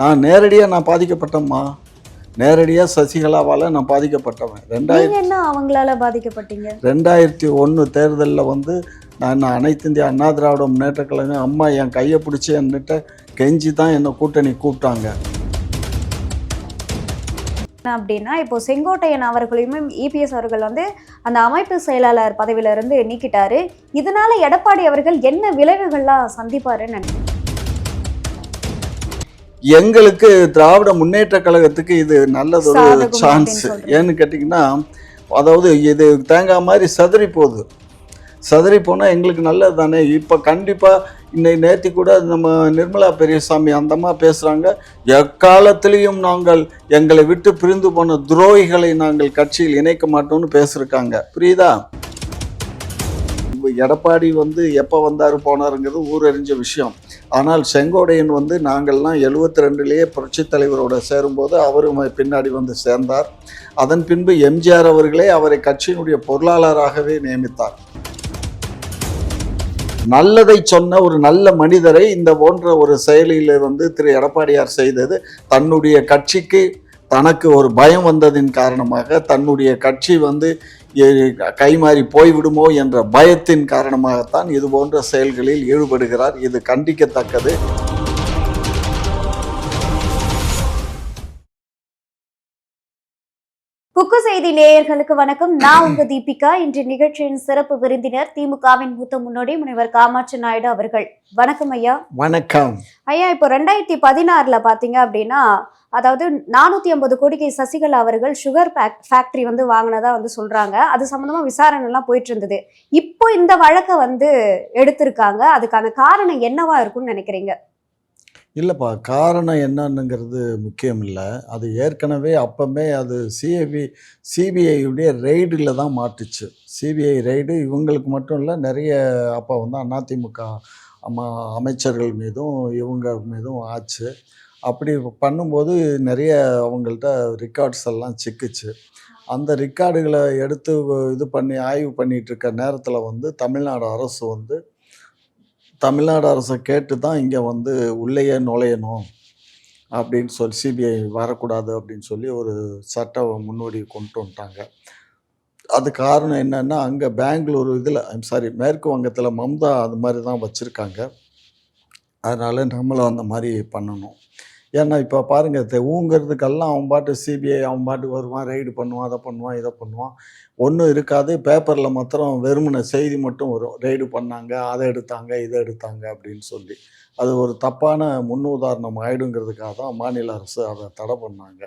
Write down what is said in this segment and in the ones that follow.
நான் நேரடியாக பாதிக்கப்பட்டேம்மா. நேரடியாக சசிகலாவால் நான் பாதிக்கப்பட்டவன். நீங்க என்ன அவங்களால பாதிக்கப்பட்டீங்க? 2001 தேர்தலில் நான் அனைத்து இந்திய அண்ணா திராவிட முன்னேற்ற கழகம் அம்மா என் கையை பிடிச்சி என்கிட்ட கெஞ்சி தான் என்னை கூட்டணி கூப்பிட்டாங்க. அப்படின்னா இப்போ செங்கோட்டையன் அவர்களையுமே இபிஎஸ் அவர்கள் அந்த அமைப்பு செயலாளர் பதவியிலிருந்து நீக்கிட்டாரு. இதனால எடப்பாடி அவர்கள் என்ன விளைவுகள்லாம் சந்திப்பாருன்னு நினைக்கிறேன்? எங்களுக்கு திராவிட முன்னேற்ற கழகத்துக்கு இது நல்லதொரு சான்ஸ். ஏன்னு கேட்டிங்கன்னா, அதாவது இது தேங்காய் மாதிரி சதுரி போகுது. சதுரி போனால் எங்களுக்கு நல்லது தானே. இப்போ கண்டிப்பாக நேற்று கூட நம்ம நிர்மலா பெரியசாமி அந்தம்மா பேசுகிறாங்க, எக்காலத்திலையும் நாங்கள் எங்களை விட்டு பிரிந்து போன துரோகிகளை நாங்கள் கட்சியில் இணைக்க மாட்டோம்னு பேசியிருக்காங்க. புரியுதா? எடப்பாடி எப்போ வந்தார் போனாருங்கிறது ஊரறிஞ்ச விஷயம். ஆனால் செங்கோடையன் நாங்கள்லாம் 72லேயே புரட்சித் தலைவரோட சேரும்போது அவரும் பின்னாடி சேர்ந்தார். அதன் பின்பு எம்ஜிஆர் அவர்களே அவரை கட்சியினுடைய பொருளாளராகவே நியமித்தார். நல்லதை சொன்ன ஒரு நல்ல மனிதரை இந்த போன்ற ஒரு செயலில் திரு எடப்பாடியார் செய்தது தன்னுடைய கட்சிக்கு தனக்கு ஒரு பயம் வந்ததின் காரணமாக, தன்னுடைய கட்சி கைமாறி போய்விடுமோ என்ற பயத்தின் காரணமாகத்தான் இது போன்ற செயல்களில் ஈடுபடுகிறார். இது கண்டிக்கத்தக்கது. குக்கு செய்தி நேயர்களுக்கு வணக்கம். நான் உங்க தீபிகா. இன்று நிகழ்ச்சியின் சிறப்பு விருந்தினர் திமுகவின் மூத்த முன்னோடி முனைவர் காமாட்சி நாயுடு அவர்கள். வணக்கம் ஐயா. வணக்கம் ஐயா. இப்போ 2016 பாத்தீங்க அப்படின்னா, அதாவது 450 கோடிக்கு சசிகலா அவர்கள் சுகர் ஃபேக்டரி வாங்கினதா சொல்றாங்க. அது சம்பந்தமா விசாரணை எல்லாம் போயிட்டு இருந்தது. இப்போ இந்த வழக்கை எடுத்திருக்காங்க. அதுக்கான காரணம் என்னவா இருக்கும்னு நினைக்கிறீங்க? இல்லைப்பா, காரணம் என்னன்னுங்கிறது முக்கியம் இல்லை. அது ஏற்கனவே அப்போவே அது சிபிஐயுடைய ரெய்டில் தான் மாட்டுச்சு. சிபிஐ ரெய்டு இவங்களுக்கு மட்டும் இல்லை, நிறைய அப்போ அதிமுக அமைச்சர்கள் மீதும் இவங்க மீதும் ஆச்சு. அப்படி பண்ணும்போது நிறைய அவங்கள்ட்ட ரெக்கார்ட்ஸ் எல்லாம் சிக்கிச்சு. அந்த ரெக்கார்டுகளை எடுத்து இது பண்ணி ஆய்வு பண்ணிகிட்டு இருக்க நேரத்தில் தமிழ்நாடு அரசை கேட்டு தான் இங்கே உள்ளேயே நுழையணும் அப்படின்னு சொல்லி சிபிஐ வரக்கூடாது அப்படின்னு சொல்லி ஒரு சட்ட முன்னோடி கொண்டு வந்துட்டாங்க. அது காரணம் என்னென்னா, அங்கே பெங்களூர் மேற்கு வங்கத்தில் மம்தா அது மாதிரி தான் வச்சுருக்காங்க. அதனால் நம்மளும் அந்த மாதிரி பண்ணணும். ஏன்னா இப்போ பாருங்கள், ஊங்கிறதுக்கெல்லாம் அவன் பாட்டு சிபிஐ அவன் பாட்டு வருவான், ரெய்டு பண்ணுவான், அதை பண்ணுவான், இதை பண்ணுவான். ஒன்றும் இருக்காது. பேப்பரில் மாத்திரம் வெறுமனை செய்தி மட்டும் வரும், ரெய்டு பண்ணாங்க, அதை எடுத்தாங்க, இதை எடுத்தாங்க அப்படின்னு சொல்லி. அது ஒரு தப்பான முன்னுதாரணம் ஆகிடுங்கிறதுக்காக தான் மாநில அரசு அதை தடை பண்ணாங்க.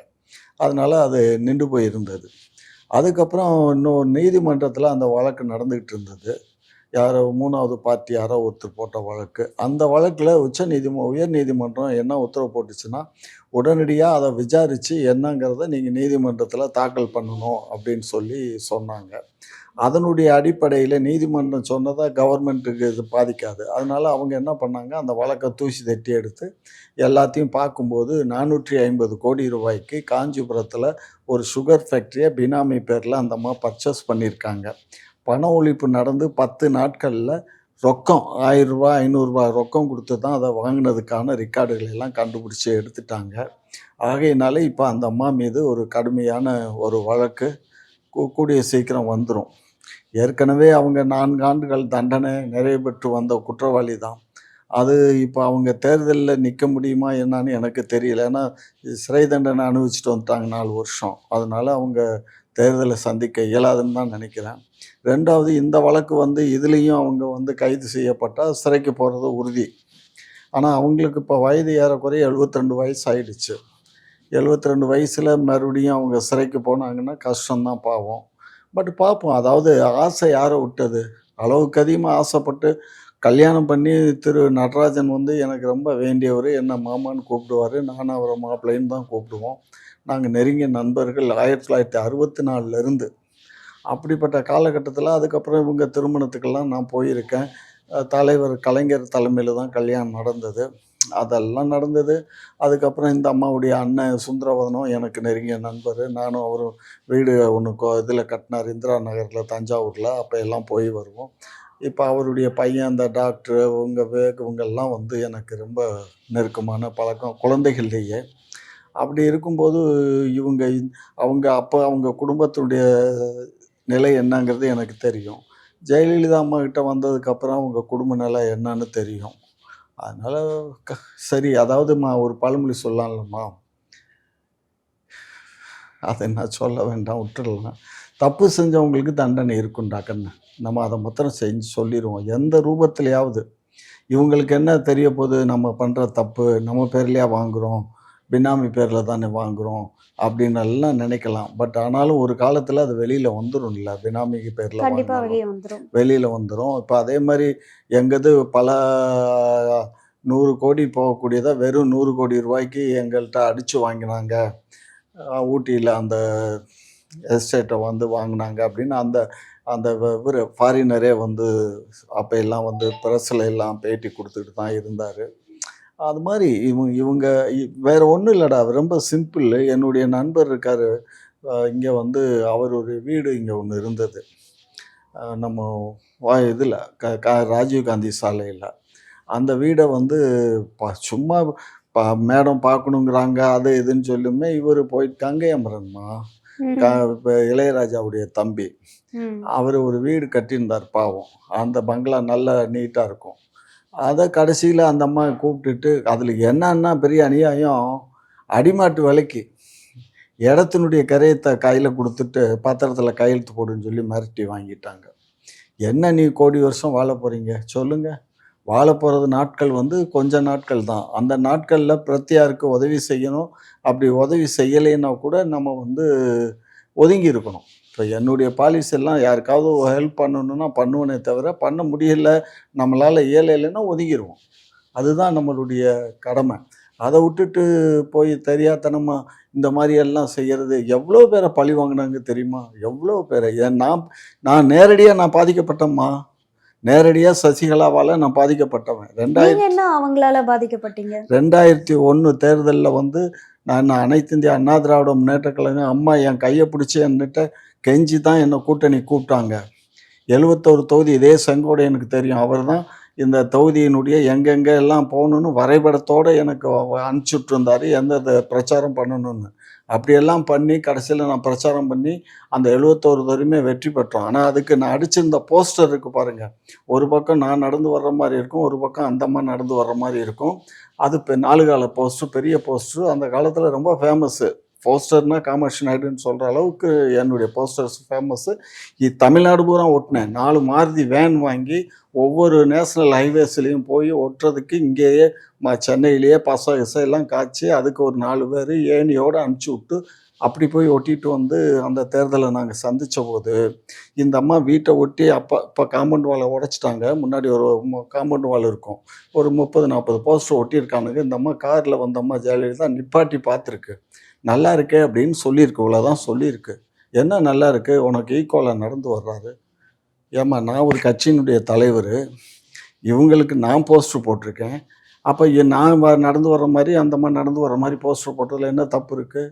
அதனால் அது நின்று போயிருந்தது. அதுக்கப்புறம் இன்னும் நீதிமன்றத்தில் அந்த வழக்கு நடந்துக்கிட்டு இருந்தது. யாரோ 3வது பார்ட்டி யாரோ ஒருத்தர் போட்ட வழக்கு. அந்த வழக்கில் உயர் நீதிமன்றம் என்ன உத்தரவு போட்டுச்சுன்னா, உடனடியாக அதை விசாரித்து என்னங்கிறத நீங்கள் நீதிமன்றத்தில் தாக்கல் பண்ணணும் அப்படின்னு சொல்லி சொன்னாங்க. அதனுடைய அடிப்படையில் நீதிமன்றம் சொன்னதை கவர்மெண்ட்டுக்கு இது பாதிக்காது. அதனால் அவங்க என்ன பண்ணாங்க, அந்த வழக்கை தூசி தட்டி எடுத்து எல்லாத்தையும் பார்க்கும்போது 450 கோடி ரூபாய்க்கு காஞ்சிபுரத்தில் ஒரு சுகர் ஃபேக்ட்ரியை பினாமி பேரில் அந்தம்மா பர்ச்சேஸ் பண்ணியிருக்காங்க. பண ஒழிப்பு நடந்து 10 நாட்களில் ரொக்கம் 1000 ரூபா 500 ரூபா ரொக்கம் கொடுத்து தான் அதை வாங்கினதுக்கான ரெக்கார்டுகள் எல்லாம் கண்டுபிடிச்சி எடுத்துட்டாங்க. ஆகையினால இப்போ அந்த அம்மா மீது ஒரு கடுமையான ஒரு வழக்கு கூடிய சீக்கிரம் வந்துடும். ஏற்கனவே அவங்க 4 ஆண்டுகள் தண்டனை நிறைவு பெற்று வந்த குற்றவாளி தான். அது இப்போ அவங்க தேர்தலில் நிற்க முடியுமா என்னான்னு எனக்கு தெரியல. ஏன்னா சிறை தண்டனை அனுபவிச்சுட்டு வந்துட்டாங்க 4 வருஷம். அதனால் அவங்க தேர்தலை சந்திக்க இயலாதுன்னு தான் நினைக்கிறேன். 2வது, இந்த வழக்கு இதுலேயும் அவங்க கைது செய்யப்பட்டால் சிறைக்கு போகிறது உறுதி. ஆனால் அவங்களுக்கு இப்போ வயது ஏறக்குறைய 72 வயசு ஆயிடுச்சு. 72 வயசில் மறுபடியும் அவங்க சிறைக்கு போனாங்கன்னா கஷ்டம்தான், பாவம். பட் பார்ப்போம். அதாவது ஆசை யாரை விட்டது? அளவுக்கு அதிகமாக ஆசைப்பட்டு கல்யாணம் பண்ணி திரு நடராஜன் எனக்கு ரொம்ப வேண்டியவர், என்னை மாமான்னு கூப்பிடுவார், நானும் அவரை மாப்பிள்ளைன்னு தான் கூப்பிடுவோம். நாங்கள் நெருங்கிய நண்பர்கள் 1964 அப்படிப்பட்ட காலகட்டத்தில். அதுக்கப்புறம் இவங்க திருமணத்துக்கெல்லாம் நான் போயிருக்கேன். தலைவர் கலைஞர் தலைமையில் தான் கல்யாணம் நடந்தது. அதெல்லாம் நடந்தது. அதுக்கப்புறம் இந்த அம்மாவுடைய அண்ணன் சுந்தரவதனம் எனக்கு நெருங்கிய நண்பர். நானும் அவரும் வீடு ஒன்று இதில் கட்டினார், இந்திரா நகரில், தஞ்சாவூரில். அப்போ எல்லாம் போய் வருவோம். இப்போ அவருடைய பையன் அந்த டாக்டர் இவங்கெல்லாம் வந்து எனக்கு ரொம்ப நெருக்கமான பழக்கம் குழந்தைகள்லேயே. அப்படி இருக்கும்போது இவங்க அவங்க குடும்பத்துடைய நிலை என்னங்கிறது எனக்கு தெரியும். ஜெயலலிதா அம்மாகிட்ட வந்ததுக்கப்புறம் அவங்க குடும்ப நிலை என்னன்னு தெரியும். அதனால் க சரி அதாவதும்மா ஒரு பழமொழி சொல்லலாம்லம்மா, அதை நான் சொல்ல வேண்டாம் விட்டுடலாம். தப்பு செஞ்சவங்களுக்கு தண்டனை இருக்கும்டா கண்ணு. நம்ம அதை மாத்திரம் செஞ்சு சொல்லிடுவோம் எந்த ரூபத்திலையாவது. இவங்களுக்கு என்ன தெரிய போகுது, நம்ம பண்ணுற தப்பு நம்ம பேர்லையா வாங்குகிறோம், பினாமி பேரில் தானே வாங்குகிறோம் அப்படின்னு எல்லாம் நினைக்கலாம். பட் ஆனாலும் ஒரு காலத்தில் அது வெளியில் வந்துடும்ல, பினாமி பேரில் கண்டிப்பா வாங்கினாலும் வெளியே வந்துரும். வெளியில் வந்துடும். இப்போ அதே மாதிரி எங்கது பல 100 கோடி போகக்கூடியதை வெறும் 100 கோடி ரூபாய்க்கு எங்கள்கிட்ட அடித்து வாங்கினாங்க. ஊட்டியில் அந்த எஸ்டேட்டை வந்து வாங்கினாங்க அப்படின்னு அந்த அந்த இவர் ஃபாரினரே வந்து அப்போ எல்லாம் வந்து ப்ரெஸ்ஸில் எல்லாம் பேட்டி கொடுத்துட்டு தான் இருந்தார். அது மாதிரி இவங்க வேறு ஒன்றும் இல்லைடா, ரொம்ப சிம்பிள். என்னுடைய நண்பர் இருக்கார் இங்கே வந்து, அவர் ஒரு வீடு இங்கே ஒன்று இருந்தது நம்ம இதில் ராஜீவ்காந்தி சாலையில். அந்த வீடை வந்து சும்மா மேடம் பார்க்கணுங்கிறாங்க அது இதுன்னு சொல்லுமே இவர் போயிட்டு கங்கை அமரன்மா இப்போ இளையராஜாவுடைய தம்பி, அவர் ஒரு வீடு கட்டியிருந்தார் பாவம். அந்த பங்களா நல்லா நீட்டாக இருக்கும். அதை கடைசியில் அந்த அம்மா கூப்பிட்டுட்டு அதில் என்னன்னா பெரிய அநியாயம், அடிமாட்டு விலைக்கு இடத்தினுடைய கரையத்தை கையில் கொடுத்துட்டு பத்திரத்தில் கையெழுத்து போடுன்னு சொல்லி மிரட்டி வாங்கிட்டாங்க. என்ன நீ கோடி வருஷம் வாழ போகிறீங்க சொல்லுங்கள்? வாழ போகிறது நாட்கள் வந்து கொஞ்ச நாட்கள் தான். அந்த நாட்களில் பிரத்தியாருக்கு உதவி செய்யணும். அப்படி உதவி செய்யலைன்னா கூட நம்ம வந்து ஒதுங்கி இருக்கணும். இப்போ என்னுடைய பாலிசி எல்லாம் யாருக்காவது ஹெல்ப் பண்ணணுன்னா பண்ணுவேனே தவிர, பண்ண முடியல நம்மளால் இயலைன்னா ஒதுங்கிடுவோம். அதுதான் நம்மளுடைய கடமை. அதை விட்டுட்டு போய் தெரியாதனமாக இந்த மாதிரியெல்லாம் செய்கிறது எவ்வளோ பேரை பழி வாங்கினாங்க தெரியுமா? எவ்வளோ பேரை. நான் நேரடியாக பாதிக்கப்பட்டேம்மா. நேரடியாக சசிகலாவால் நான் பாதிக்கப்பட்டவன். என்ன அவங்களால பாதிக்கப்பட்டீங்க? 2001 தேர்தலில் வந்து நான் அனைத்து இந்திய அண்ணா திராவிட முன்னேற்ற கழகம் அம்மா என் கையை பிடிச்சி என்கிட்ட கெஞ்சி தான் என்னை கூட்டணி கூப்பிட்டாங்க. 71 தொகுதி இதே செங்கோடையனுக்கு தெரியும். அவர் தான் இந்த தொகுதியினுடைய எங்கெங்கே எல்லாம் போகணுன்னு வரைபடத்தோடு எனக்கு அனுப்பிச்சுட்ருந்தார், எந்த பிரச்சாரம் பண்ணணுன்னு. அப்படியெல்லாம் பண்ணி கடைசியில் நான் பிரச்சாரம் பண்ணி அந்த 71 தொகுதியுமே வெற்றி பெற்றோம். ஆனால் அதுக்கு நான் அடிச்சிருந்த போஸ்டர் இருக்குது பாருங்கள். ஒரு பக்கம் நான் நடந்து வர்ற மாதிரி இருக்கும், ஒரு பக்கம் அந்தம்மா நடந்து வர்ற மாதிரி இருக்கும். அது இப்போ 4 கால போஸ்டர், பெரிய போஸ்டர். அந்த காலத்தில் ரொம்ப ஃபேமஸ்ஸு. போஸ்டர்னால் காமாட்சி நாயுடுன்னு சொல்கிற அளவுக்கு என்னுடைய போஸ்டர்ஸ் ஃபேமஸ்ஸு. தமிழ்நாடு பூரா ஒட்டினேன். 4 மாருதி வேன் வாங்கி ஒவ்வொரு நேஷ்னல் ஹைவேஸ்லேயும் போய் ஒட்டுறதுக்கு இங்கேயே சென்னையிலேயே எல்லாம் காய்ச்சி அதுக்கு ஒரு 4 பேர் ஏணியோடு அனுப்பிச்சி விட்டு அப்படி போய் ஒட்டிட்டு வந்து அந்த தேர்தலை நாங்கள் சந்தித்த போது இந்த அம்மா வீட்டை ஒட்டி இப்போ காம்பவுண்ட் வாலை உடைச்சிட்டாங்க. முன்னாடி ஒரு காம்பவுண்ட் வால் இருக்கும், ஒரு 30-40 போஸ்டர் ஒட்டியிருக்கானுங்க. இந்த அம்மா காரில் வந்த அம்மா ஜெயலலிதா நிப்பாட்டி பார்த்துருக்கு. நல்லா இருக்கே அப்படின்னு சொல்லியிருக்கு. இவ்வளோதான் சொல்லியிருக்கு. என்ன நல்லா இருக்கு, உனக்கு ஈக்குவலாக நடந்து வர்றாரு. ஏம்மா நான் ஒரு கட்சியினுடைய தலைவர், இவங்களுக்கு நான் போஸ்டர் போட்டிருக்கேன். அப்போ நான் நடந்து வர்ற மாதிரி அந்த மாதிரி நடந்து வர்ற மாதிரி போஸ்டர் போட்டதில் என்ன தப்பு இருக்குது?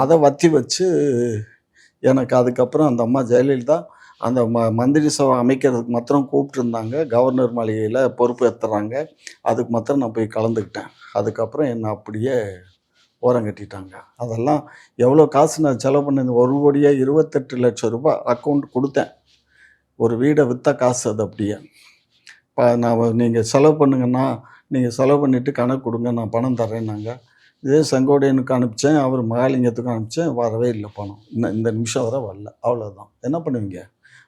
அதை வத்தி வச்சு எனக்கு அதுக்கப்புறம் அந்த அம்மா ஜெயலலிதா அந்த மந்திரி சபை அமைக்கிறதுக்கு மாத்திரம் கூப்பிட்டுருந்தாங்க. கவர்னர் மாளிகையில் பொறுப்பு ஏற்றுறாங்க. அதுக்கு மாத்திரம் நான் போய் கலந்துக்கிட்டேன். அதுக்கப்புறம் என்னை அப்படியே ஓரங்கட்டிட்டாங்க. அதெல்லாம் எவ்வளோ காசு நான் செலவு பண்ணேன். 1,28 லட்சம் ரூபாய் அக்கௌண்ட் கொடுத்தேன். ஒரு வீடை விற்ற காசு அது. அப்படியே நான் நீங்கள் செலவு பண்ணுங்கன்னா நீங்கள் செலவு பண்ணிவிட்டு கணக்கு கொடுங்க, நான் பணம் தர்றேன்னாங்க. இதே செங்கோடையனுக்கு அனுப்பிச்சேன், அவர் மகாலிங்கத்துக்கும் அனுப்பிச்சேன். வரவே இல்லை பணம். இந்த நிமிஷம் வரை வரல. அவ்வளோதான். என்ன பண்ணுவீங்க?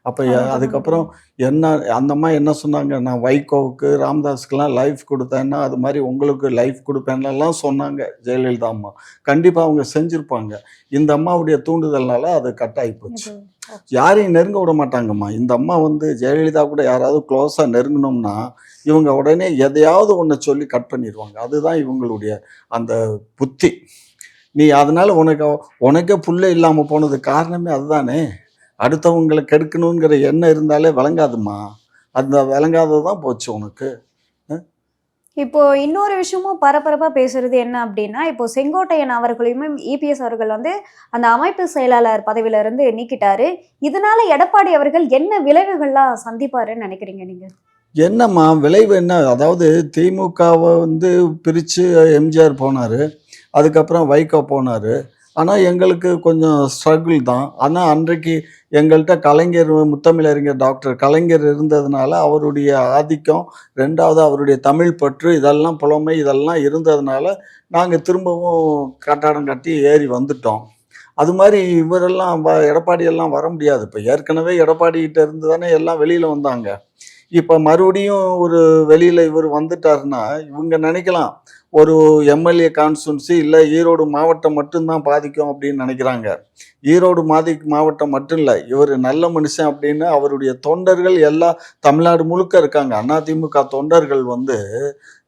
அப்போ அதுக்கப்புறம் என்ன அந்த அம்மா என்ன சொன்னாங்க, நான் வைகோவுக்கு ராமதாஸுக்கெல்லாம் லைஃப் கொடுத்தேன்னா அது மாதிரி உங்களுக்கு லைஃப் கொடுப்பேன்லாம் சொன்னாங்க ஜெயலலிதா அம்மா. கண்டிப்பாக அவங்க செஞ்சுருப்பாங்க. இந்த அம்மாவுடைய தூண்டுதல்னால அது கட் ஆகி போச்சு. யாரையும் நெருங்க விட மாட்டாங்கம்மா. இந்த அம்மா வந்து ஜெயலலிதா கூட யாராவது க்ளோஸாக நெருங்கினோம்னா இவங்க உடனே எதையாவது ஒன்று சொல்லி கட் பண்ணிடுவாங்க. அதுதான் இவங்களுடைய அந்த புத்தி. நீ அதனால் உனக்கே புல்லே இல்லாமல் போனது காரணமே அதுதானே. அடுத்தவங்களை கெடுக்கணுங்கிற எண்ணம் இருந்தாலே விளங்காதுமா. அந்த விளங்காததான் போச்சு உனக்கு. இப்போ இன்னொரு விஷயமும் பரபரப்பா பேசுறது என்ன அப்படின்னா, இப்போ செங்கோட்டையன் அவர்களையுமே இபிஎஸ் அவர்கள் வந்து அந்த அமைப்பு செயலாளர் பதவியில இருந்து நீக்கிட்டாரு. இதனால எடப்பாடி அவர்கள் என்ன விளைவுகள்லாம் சந்திப்பாருன்னு நினைக்கிறீங்க நீங்க? என்னம்மா விளைவு என்ன? அதாவது திமுகவ வந்து பிரிச்சு எம்ஜிஆர் போனாரு. அதுக்கப்புறம் வைகோ போனாரு. ஆனா, எங்களுக்கு கொஞ்சம் ஸ்ட்ரகிள் தான். ஆனா, அன்றைக்கு எங்கள்ட்ட கலைஞர் முத்தமிழறிஞர் டாக்டர் கலைஞர் இருந்ததுனால, அவருடைய ஆதிக்கம், 2வது அவருடைய தமிழ் பற்று, இதெல்லாம் புலமை இதெல்லாம் இருந்ததுனால, நாங்க திரும்பவும் கட்டடம் கட்டி ஏறி வந்துட்டோம். அது மாரி இவரெல்லாம் எடப்பாடியெல்லாம் வர முடியாது. இப்ப ஏற்கனவே எடப்பாடிகிட்ட இருந்து தானே எல்லாம் வெளியில வந்தாங்க. இப்ப மறுபடியும் ஒரு வெளியில இவர் வந்துட்டாருன்னா, இவங்க நினைக்கலாம், ஒரு எம்எல்ஏ கான்ஸ்டிட்யூன்சி இல்ல ஈரோடு மாவட்டம் மட்டும் தான் பாதிக்கும் அப்படின்னு நினைக்கிறாங்க. ஈரோடு மாவட்டம் மட்டும் இல்ல. இவரு நல்ல மனுஷன் அப்படின்னு அவருடைய தொண்டர்கள் எல்லாம் தமிழ்நாடு முழுக்க இருக்காங்க. அதிமுக தொண்டர்கள் வந்து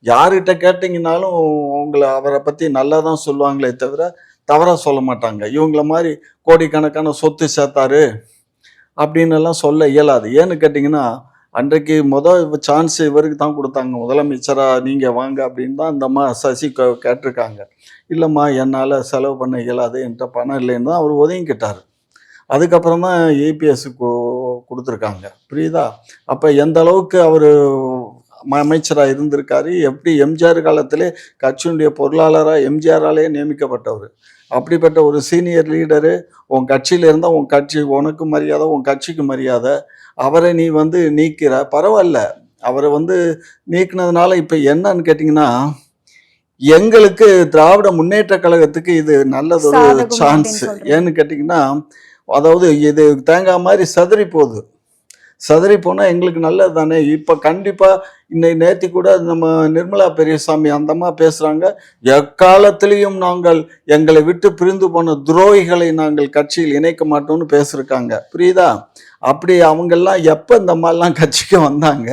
யார்கிட்ட கேட்டீங்கன்னாலும் அவர பத்தி நல்லா தான் சொல்லுவாங்களே தவிர, தவறா சொல்ல மாட்டாங்க. இவங்கள மாரி கோடிக்கணக்கான சொத்து சேர்த்தாரு அப்படின்னு எல்லாம் சொல்ல இயலாது. ஏன்னு கேட்டீங்கன்னா, அன்றைக்கு சான்ஸ் இவருக்கு தான் குடுத்தாங்க. முதலமைச்சரா நீங்க வாங்க அப்படின்னு தான் அந்த அம்மா சசி கேட்டிருக்காங்க. இல்லம்மா என்னால செலவு பண்ண இயலாது. என்ட்ட பணம் இல்லைன்னு தான் அவரு ஒதுங்கிக்கிட்டாரு. அதுக்கப்புறம் தான் ஏபிஎஸ் குடுத்துருக்காங்க. புரியுதா? அப்ப எந்த அளவுக்கு அவரு அமைச்சரா இருந்திருக்காரு. எப்படி எம்ஜிஆர் காலத்திலே கட்சியினுடைய பொருளாளரா எம்ஜிஆராலேயே நியமிக்கப்பட்டவரு. அப்படிப்பட்ட ஒரு சீனியர் லீடரு, உன் கட்சியில இருந்தா உன் கட்சி உனக்கு மரியாதை, உன் கட்சிக்கு மரியாதை. அவரை நீ வந்து நீக்கிற, பரவால்ல. அவர வந்து நீக்குனதுனால இப்ப என்னன்னு கேட்டீங்கன்னா, எங்களுக்கு திராவிட முன்னேற்றக் கழகத்துக்கு இது நல்லதொரு சாதகம் சான்ஸ். அப்படின்னு சொல்றீங்க. ஏன்னு கேட்டீங்கன்னா, அதாவது இது தேங்காய் மாரி சிதறி போகுது. சிதறி போனா எங்களுக்கு நல்லது தானே. இப்ப கண்டிப்பா நேத்தி கூட நம்ம நிர்மலா பெரியசாமி அந்த அம்மா பேசுறாங்க. எக்காலத்திலையும் நாங்கள் எங்களை விட்டு பிரிந்து போன துரோகிகளை நாங்கள் கட்சியில் இணைக்க மாட்டோம்னு பேசியிருக்காங்க. புரியுதா? அப்படி அவங்கெல்லாம் எப்ப இந்த மாதிரிலாம் கட்சிக்கு வந்தாங்க,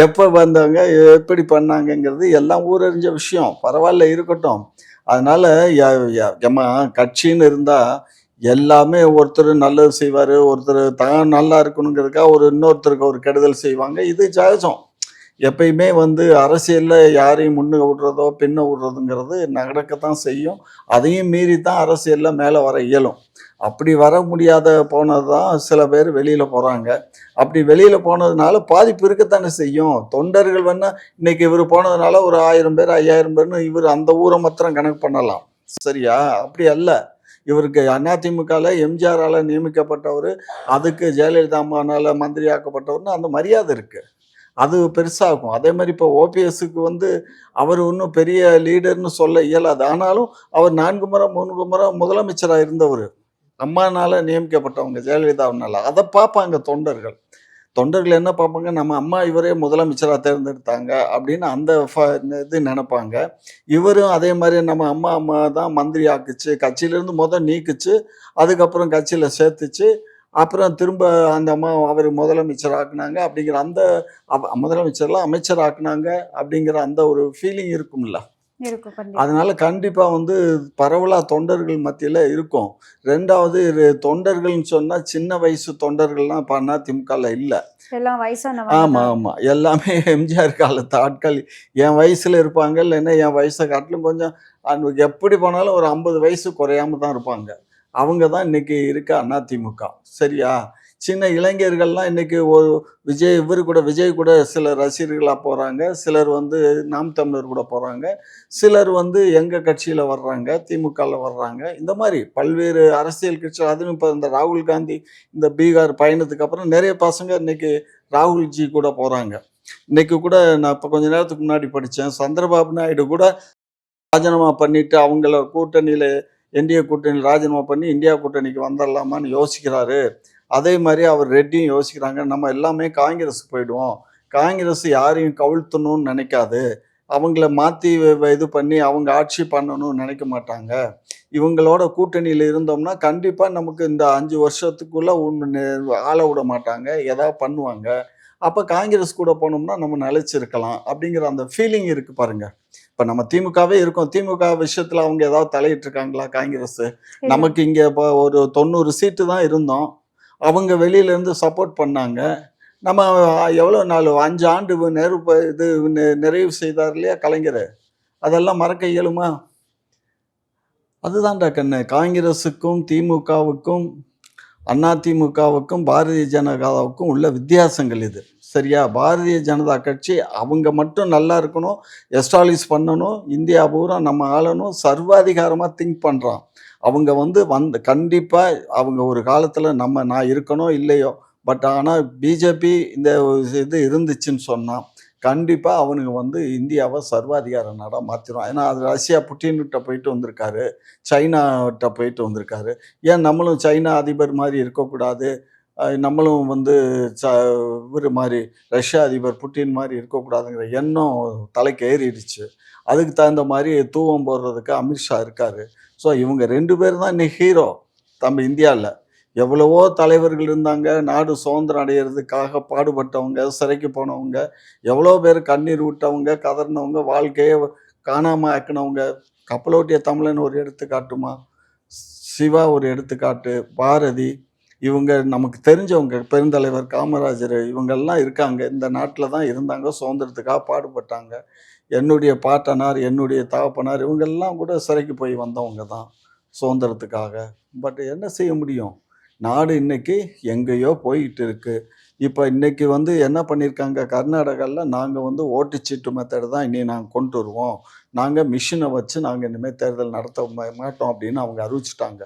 எப்ப வந்தாங்க, எப்படி பண்ணாங்கங்கிறது எல்லாம் ஊரறிஞ்ச விஷயம். பரவாயில்ல இருக்கட்டும். அதனால எம்மா கட்சின்னு இருந்தா எல்லாமே ஒருத்தர் நல்லது செய்வாரு, ஒருத்தர் தான் நல்லா இருக்கணுங்கிறதுக்காக இன்னொருத்தருக்கு ஒரு கெடுதல் செய்வாங்க. இது சகஜம். எப்பயுமே வந்து அரசியல்ல யாரையும் முன்ன விடுறதோ, பின்ன விடுறதுங்கிறது நடக்கத்தான் செய்யும். அதையும் மீறி தான் அரசியல்ல மேல வர இயலும். அப்படி வர முடியாத போனது தான் சில பேர் வெளியில போறாங்க. அப்படி வெளியில போனதுனால பாதிப்பு இருக்கத்தானே செய்யும். தொண்டர்கள் வேணா இன்னைக்கு இவரு போனதுனால ஒரு 1000 பேர், 5000 பேர்ன்னு இவரு அந்த ஊரை மாத்திரம் கணக்கு பண்ணலாம். சரியா? அப்படி அல்ல. இவருக்கு அதிமுகல எம்ஜிஆரால நியமிக்கப்பட்டவரு, அதுக்கு ஜெயலலிதா அம்மானால மந்திரியாக்கப்பட்டவர்னு அந்த மரியாதை இருக்கு. அது பெருசாகும். அதே மாரி இப்போ ஓபிஎஸ்ஸுக்கு வந்து அவர் ஒன்றும் பெரிய லீடர்ன்னு சொல்ல இயலாது. ஆனாலும் அவர் 4 முறை, 3 முறை முதலமைச்சரா இருந்தவரு. அம்மானால நியமிக்கப்பட்டவங்க, ஜெயலலிதாவுனால. அத பார்ப்பாங்க தொண்டர்கள். தொண்டர்கள் என்ன பார்ப்பாங்க, நம்ம அம்மா இவரே முதலமைச்சரா தேர்ந்தெடுத்தாங்க அப்படின்னு அந்த இது நெனைப்பாங்க. இவரும் அதே மாரி நம்ம அம்மா தான் மந்திரி ஆக்குச்சு, கட்சியிலேருந்து நீக்குச்சு, அதுக்கப்புறம் கட்சியில சேர்த்துச்சு. அப்புறம் திரும்ப அந்த அம்மா அவரு முதலமைச்சர் ஆக்குனாங்க அப்படிங்கிற அந்த முதலமைச்சர்லாம் அமைச்சர் ஆக்குனாங்க அப்படிங்கிற அந்த ஒரு ஃபீலிங் இருக்கும்ல. இருக்கும் கண்டிப்பா. அதனால கண்டிப்பா வந்து பரவலா தொண்டர்கள் மத்தியில இருக்கும். 2வது தொண்டர்கள்ன்னு சொன்னா சின்ன வயசு தொண்டர்கள்லாம் இப்ப அதிமுகல இல்ல. எல்லாம் வயசானவங்க ஆமா, தான். ஆமா. எல்லாமே எம்ஜிஆர் காலத்து ஆட்கள். என் வயசுல இருப்பாங்க. இல்லைன்னா என் வயச காட்டிலும் கொஞ்சம் எப்படி போனாலும் ஒரு 50 வயசு குறையாம தான் இருப்பாங்க. அவங்க தான் இன்னைக்கு இருக்க அதிமுக. சரியா? சின்ன இளைஞர்கள்லாம் இன்னைக்கு விஜய் கூட சில ரசிகர்களா போறாங்க. சிலர் வந்து நாம் தமிழர் கூட போறாங்க. சிலர் வந்து எங்க கட்சியில வர்றாங்க, திமுகல வர்றாங்க. இந்த மாரி பல்வேறு அரசியல் கட்சி அதுவும் இப்ப இந்த ராகுல் காந்தி இந்த பீகார் பயணத்துக்கு அப்புறம் நெறைய பசங்க இன்னைக்கு ராகுல்ஜி கூட போறாங்க. இன்னைக்கு கூட நான் இப்ப கொஞ்ச நேரத்துக்கு முன்னாடி படிச்சேன். சந்திரபாபு நாயுடு கூட ராஜினாமா பண்ணிட்டு அவங்கள கூட்டணியில என்டிஏ கூட்டணியில ராஜினாமா பண்ணி இந்தியா கூட்டணிக்கு வந்துரலாமான்னு யோசிக்கிறாரு. அதே மாரி அவர் ரெட்டியும் யோசிக்கிறாங்க. நம்ம எல்லாமே காங்கிரஸுக்கு போயிடுவோம். காங்கிரஸ் யாரையும் கவிழ்த்தணும்னு நினைக்காது. அவங்கள மாத்தி இது பண்ணி அவங்க ஆட்சி பண்ணணும்னு நினைக்க மாட்டாங்க. இவங்களோட கூட்டணியில இருந்தோம்னா, கண்டிப்பா நமக்கு இந்த 5 வருஷத்துக்குள்ள ஆள விட மாட்டாங்க. ஏதாவது பண்ணுவாங்க. அப்ப காங்கிரஸ் கூட போனோம்னா நம்ம நிலைச்சிருக்கலாம். அப்படிங்கிற அந்த ஃபீலிங் இருக்கு பாருங்க. இப்ப நம்ம திமுகவே இருக்கோம். திமுக விஷயத்துல அவங்க ஏதாவது தலையிட்டுருக்காங்களா காங்கிரஸு? இல்ல. நமக்கு இங்க இப்ப ஒரு 90 சீட்டு தான் இருந்தோம். அவங்க வெளியில இருந்து சப்போர்ட் பண்ணாங்க. நம்ம எவ்வளோ நாள் 5 ஆண்டு இது நிறைவு செய்தார் இல்லையா கலைஞர், அதெல்லாம் மறக்க இயலுமா? அதுதான்டா கண்ணு. காங்கிரஸுக்கும் திமுகவுக்கும் அதிமுகவுக்கும் பாரதிய ஜனதாவுக்கும் உள்ள வித்தியாசங்கள் இது. சரியா? பாரதிய ஜனதா கட்சி அவங்க மட்டும் நல்லா இருக்கணும், எஸ்டாலிஷ் பண்ணணும், இந்தியா பூரா நம்ம ஆளணும், சர்வாதிகாரமா திங்க் பண்றான். அவங்க கண்டிப்பா அவங்க ஒரு காலத்துல நான் இருக்கனோ இல்லையோ, பட் ஆனா பிஜேபி இந்த இது இருந்துச்சுன்னு சொன்னா, கண்டிப்பா அவனுங்க இந்தியாவ சர்வாதிகார நாடா மாத்திருவான். ஏன்னா அது ரஷ்யா புட்டின்கிட்ட போயிட்டு வந்திருக்காரு, சைனாட்ட போயிட்டு வந்திருக்காரு. ஏன் நம்மளும் சைனா அதிபர் மாரி இருக்கக்கூடாது? நம்மளும் ச இவரு மாரி ரஷ்யா அதிபர் புட்டின் மாரி இருக்கக்கூடாதுங்கிற எண்ணம் தலைக்கு ஏறிடுச்சு. அதுக்கு தகுந்த மாரி தூவம் போடுறதுக்கு அமித்ஷா இருக்காரு. ஸோ இவங்க 2 பேர் தான் இன்னைக்கு ஹீரோ நம்ம இந்தியால. எவ்வளவோ தலைவர்கள் இருந்தாங்க. நாடு சுதந்திரம் அடையறதுக்காக பாடுபட்டவங்க, சிறைக்கு போனவங்க, எவ்வளோ பேர் கண்ணீர் விட்டவங்க, கதறினவங்க, வாழ்க்கைய காணாம ஆக்குனவங்க. கப்பலோட்டிய தமிழன் ஒரு எடுத்துக்காட்டுமா? சிவா ஒரு எடுத்துக்காட்டு, பாரதி, இவங்க நமக்கு தெரிஞ்சவங்க. பெருந்தலைவர் காமராஜர் இவங்கெல்லாம் இருக்காங்க. இந்த நாட்டில தான் இருந்தாங்க. சுதந்திரத்துக்காக பாடுபட்டாங்க. என்னுடைய பாட்டனார், என்னுடைய தகப்பனார் இவங்கெல்லாம் கூட சிறைக்கு போய் வந்தவங்க தான் சுதந்திரத்துக்காக. பட் என்ன செய்ய முடியும்? நாடு இன்னைக்கு எங்கேயோ போயிட்டு இருக்கு. இப்போ இன்னைக்கு என்ன பண்ணியிருக்காங்க கர்நாடகாவில், நாங்கள் ஓட்டுச்சீட்டு மெத்தட் தான் இனி நாங்கள் கொண்டு வருவோம், நாங்கள் மிஷினை வச்சு நாங்கள் இனிமேல் தேர்தல் நடத்த மாட்டோம் அப்படின்னு அவங்க அறிவிச்சிட்டாங்க.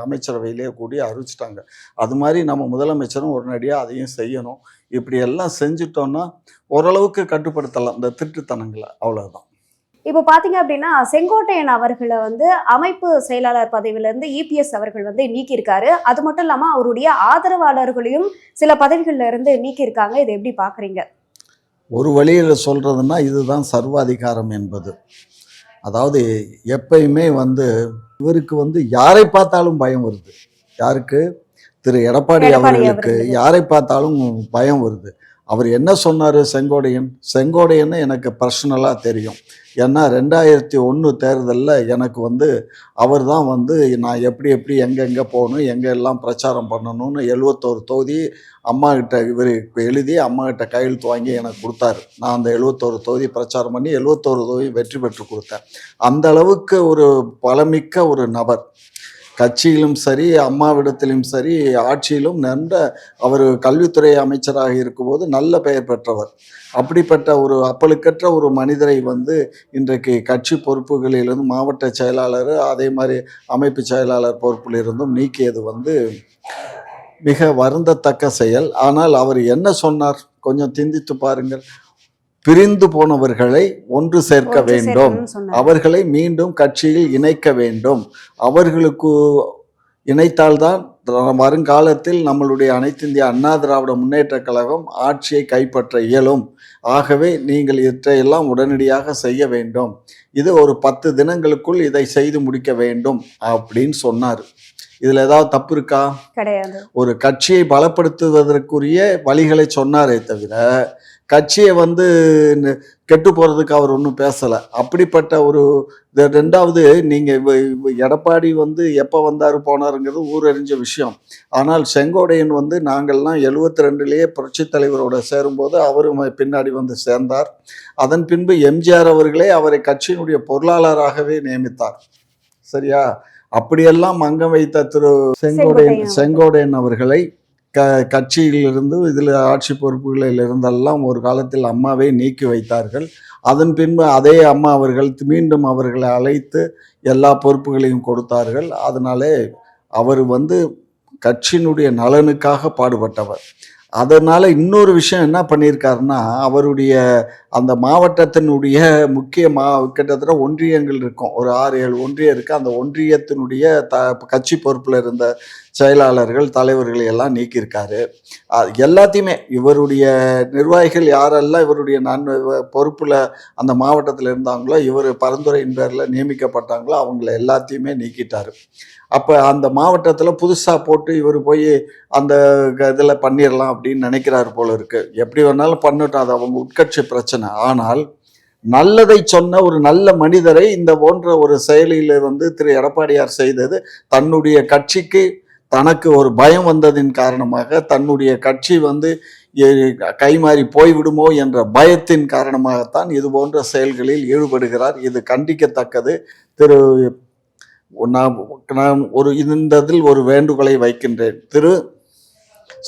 அமைச்சரவையிலே கூடி அறிவிச்சிட்டாங்க. அது மாதிரி நம்ம முதலமைச்சரும் உடனடியாக அதையும் செய்யணும். இப்படி எல்லாம் செஞ்சுட்டோன்னா ஓரளவுக்கு கட்டுப்படுத்தலாம் இந்த திருட்டுத்தனங்களை. அவ்வளோதான். இப்போ பாத்தீங்க அப்படின்னா செங்கோட்டையன் அவர்களை அமைப்பு செயலாளர் பதவியிலிருந்து இபிஎஸ் அவர்கள் நீக்கியிருக்காரு. அது மட்டும் இல்லாம அவருடைய ஆதரவாளர்களையும் சில பதவிகள்ல இருந்து நீக்கியிருக்காங்க. இதை எப்படி பாக்குறீங்க? ஒரு வழியில் சொல்றதுன்னா இதுதான் சர்வாதிகாரம் என்பது. அதாவது எப்பயுமே இவருக்கு யாரை பார்த்தாலும் பயம் வருது. யாருக்கு? திரு எடப்பாடி அவர்களுக்கு யாரை பார்த்தாலும் பயம் வருது. அவர் என்ன சொன்னார்? செங்கோடையன் எனக்கு பர்சனலாக தெரியும். ஏன்னா 2001 தேர்தலில் எனக்கு அவர் தான் நான் எப்படி எங்கெங்கே போகணும், எங்கெல்லாம் பிரச்சாரம் பண்ணணும்னு 71 தொகுதி அம்மாக்கிட்ட இவர் எழுதி அம்மாக்கிட்ட கையெழுத்து வாங்கி எனக்கு கொடுத்தாரு. நான் அந்த 71 தொகுதி பிரச்சாரம் பண்ணி 71 தொகுதி வெற்றி பெற்று கொடுத்தேன். அந்த அளவுக்கு ஒரு பலமிக்க ஒரு நபர். கட்சியிலும் சரி, அம்மாவிடத்திலும் சரி, ஆட்சியிலும் அவர் கல்வித்துறை அமைச்சராக இருக்கும்போது நல்ல பெயர் பெற்றவர். அப்படிப்பட்ட ஒரு அப்பழுக்கற்ற ஒரு மனிதரை இன்றைக்கு கட்சி பொறுப்புகளிலிருந்து மாவட்ட செயலாளர், அதே மாதிரி அமைப்பு செயலாளர் பொறுப்பிலிருந்தும் நீக்கியது மிக வருந்தத்தக்க செயல். ஆனால் அவர் என்ன சொன்னார்? கொஞ்சம் சிந்தித்து பாருங்கள். பிரிந்து போனவர்களை ஒன்று சேர்க்க வேண்டும், அவர்களை மீண்டும் கட்சியில் இணைக்க வேண்டும். அவர்களுக்கு இணைத்தால்தான் வருங்காலத்தில் நம்மளுடைய அனைத்து இந்திய அண்ணா திராவிட முன்னேற்ற கழகம் ஆட்சியை கைப்பற்ற இயலும். ஆகவே நீங்கள் இதையெல்லாம் உடனடியாக செய்ய வேண்டும். இது ஒரு 10 தினங்களுக்குள் இதை செய்து முடிக்க வேண்டும் அப்படின்னு சொன்னார். இதுல ஏதாவது தப்பு இருக்கா? கிடையாது. ஒரு கட்சியை பலப்படுத்துவதற்குரிய வழிகளை சொன்னாரே தவிர கட்சியை கெட்டு போகிறதுக்கு அவர் ஒன்றும் பேசலை. அப்படிப்பட்ட ஒரு 2வது நீங்கள் எடப்பாடி எப்போ வந்தார் போனாருங்கிறது ஊரறிஞ்ச விஷயம். ஆனால் செங்கோடையன் நாங்கள்லாம் 72லேயே புரட்சித் தலைவரோட சேரும்போது அவரும் பின்னாடி சேர்ந்தார். அதன் பின்பு எம்ஜிஆர் அவர்களே அவரை கட்சியினுடைய பொருளாளராகவே நியமித்தார். சரியா? அப்படியெல்லாம் அங்கம் வைத்த திரு செங்கோடையன் அவர்களை கட்சியிலிருந்து இதில் ஆட்சி பொறுப்புகளில் இருந்தெல்லாம் ஒரு காலத்தில் அம்மாவை நீக்கி வைத்தார்கள். அதன் பின்பு அதே அம்மா அவர்கள் மீண்டும் அவர்களை அழைத்து எல்லா பொறுப்புகளையும் கொடுத்தார்கள். அதனாலே அவர் கட்சியினுடைய நலனுக்காக பாடுபட்டவர். அதனால் இன்னொரு விஷயம் என்ன பண்ணியிருக்காருன்னா, அவருடைய அந்த மாவட்டத்தினுடைய முக்கிய கிட்டத்தட்ட ஒன்றியங்கள் இருக்கும், ஒரு 6-7 ஒன்றியம் இருக்குது. அந்த ஒன்றியத்தினுடைய கட்சி பொறுப்பில் இருந்த செயலாளர்கள், தலைவர்களை எல்லாம் நீக்கியிருக்காரு. எல்லாத்தையுமே இவருடைய நிர்வாகிகள் யாரெல்லாம் இவருடைய பொறுப்பில் அந்த மாவட்டத்தில் இருந்தாங்களோ, இவர் பரிந்துரையின் பேரில் நியமிக்கப்பட்டாங்களோ அவங்கள எல்லாத்தையுமே நீக்கிட்டார். அப்போ அந்த மாவட்டத்தில் புதுசாக போட்டு இவர் போய் அந்த இதில் பண்ணிடலாம் அப்படின்னு நினைக்கிறார் போல இருக்கு. எப்படி வேணாலும் பண்ணட்டும், அது அவங்க உட்கட்சி பிரச்சனை. ஆனால் நல்லதை சொன்ன ஒரு நல்ல மனிதரை இந்த போன்ற ஒரு செயலில் திரு எடப்பாடியார் செய்தது தன்னுடைய கட்சிக்கு தனக்கு ஒரு பயம் வந்ததின் காரணமாக, தன்னுடைய கட்சி கைமாறி போய்விடுமோ என்ற பயத்தின் காரணமாகத்தான் இது போன்ற செயல்களில் ஈடுபடுகிறார். இது கண்டிக்கத்தக்கது. திரு நான் இந்த இதில் ஒரு வேண்டுகோளை வைக்கின்றேன். திரு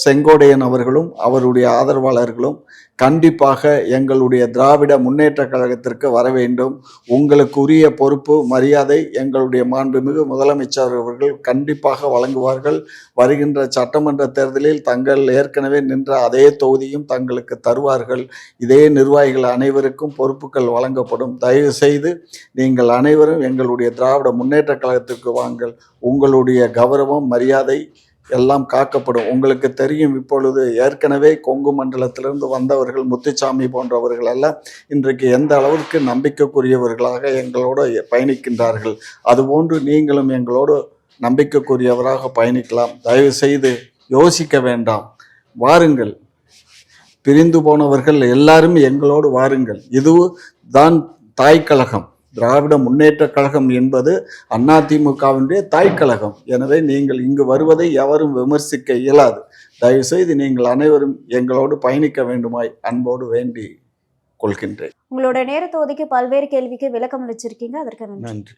செங்கோட்டையன் அவர்களும் அவருடைய ஆதரவாளர்களும் கண்டிப்பாக எங்களுடைய திராவிட முன்னேற்ற கழகத்திற்கு வர வேண்டும். உங்களுக்கு உரிய பொறுப்பு மரியாதை எங்களுடைய மாண்புமிகு முதலமைச்சர் அவர்கள் கண்டிப்பாக வழங்குவார்கள். வருகின்ற சட்டமன்ற தேர்தலில் தங்கள் ஏற்கனவே நின்ற அதே தொகுதியும் தங்களுக்கு தருவார்கள். இதே நிர்வாகிகள் அனைவருக்கும் பொறுப்புகள் வழங்கப்படும். தயவு செய்து நீங்கள் அனைவரும் எங்களுடைய திராவிட முன்னேற்ற கழகத்திற்கு வாங்கள். உங்களுடைய கௌரவம் மரியாதை எல்லாம் காக்கப்படும். உங்களுக்கு தெரியும், இப்பொழுது ஏற்கனவே கொங்கு மண்டலத்திலிருந்து வந்தவர்கள் முத்துசாமி போன்றவர்கள் எல்லாம் இன்றைக்கு எந்த அளவிற்கு நம்பிக்கைக்குரியவர்களாக எங்களோடு பயணிக்கின்றார்கள். அதுபோன்று நீங்களும் எங்களோடு நம்பிக்கைக்குரியவராக பயணிக்கலாம். தயவு செய்து யோசிக்க வேண்டாம், வாருங்கள். பிரிந்து போனவர்கள் எல்லாரும் எங்களோடு வாருங்கள். இது தான் தாய் கழகம். திராவிட முன்னேற்ற கழகம் என்பது அதிமுகவினுடைய தாய்க்கழகம். எனவே நீங்கள் இங்கு வருவதை எவரும் விமர்சிக்க இயலாது. தயவுசெய்து நீங்கள் அனைவரும் எங்களோடு பயணிக்க வேண்டுமாய் அன்போடு வேண்டி கொள்கின்றேன். உங்களோட நேரத்தை ஒதுக்கி பல்வேறு கேள்விக்கு விளக்கம் அளிச்சிருக்கீங்க. அதற்கு நன்றி. நன்றி.